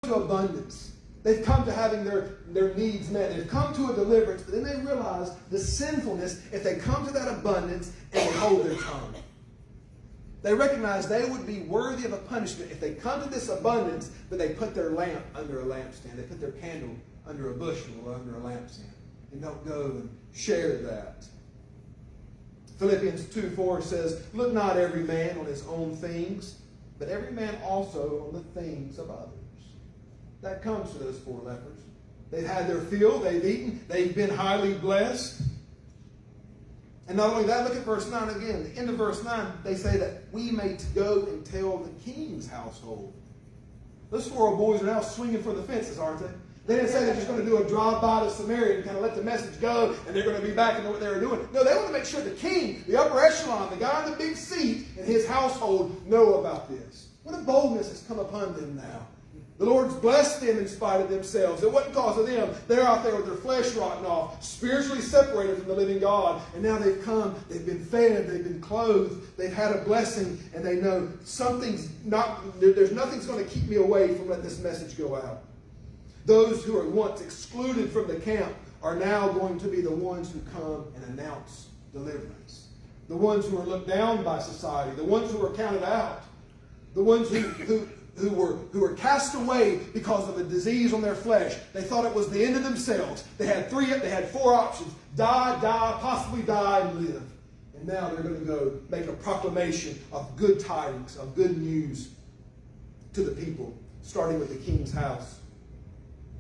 to abundance. They've come to having their needs met. They've come to a deliverance, but then they realize the sinfulness if they come to that abundance and they hold their tongue. They recognize they would be worthy of a punishment if they come to this abundance, but they put their lamp under a lampstand. They put their candle under a bushel or under a lampstand and don't go and share that. Philippians 2:4 says, "Look not every man on his own things, but every man also on the things of others." That comes to those four lepers. They've had their fill, they've eaten, they've been highly blessed. And not only that, look at verse 9 again. At the end of verse 9, they say that we may go and tell the king's household. Those four old boys are now swinging for the fences, aren't they? They didn't say they're just going to do a drive-by to Samaria and kind of let the message go and they're going to be back and know what they were doing. No, they want to make sure the king, the upper echelon, the guy in the big seat and his household know about this. What a boldness has come upon them now. The Lord's blessed them in spite of themselves. It wasn't because of them. They're out there with their flesh rotting off, spiritually separated from the living God. And now they've come, they've been fed, they've been clothed, they've had a blessing, and they know there's nothing's going to keep me away from letting this message go out. Those who are once excluded from the camp are now going to be the ones who come and announce deliverance. The ones who are looked down by society, the ones who are counted out, the ones who were cast away because of a disease on their flesh. They thought it was the end of themselves. They had four options: die, possibly die, and live. And now they're going to go make a proclamation of good tidings, of good news to the people, starting with the king's house.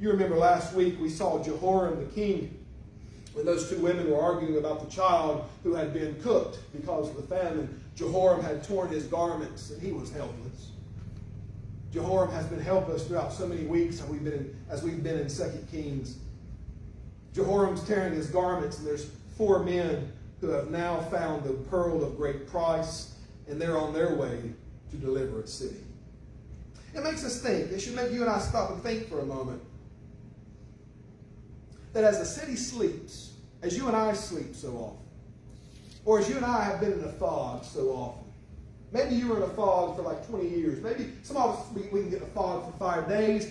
You remember last week we saw Jehoram the king when those two women were arguing about the child who had been cooked because of the famine. Jehoram had torn his garments and he was helpless. Jehoram has been helpless throughout so many weeks as we've been in 2 Kings. Jehoram's tearing his garments, and there's four men who have now found the pearl of great price, and they're on their way to deliver a city. It makes us think. It should make you and I stop and think for a moment. That as the city sleeps, as you and I sleep so often, or as you and I have been in a fog so often, maybe you were in a fog for like 20 years. Maybe some of us, we can get in a fog for 5 days.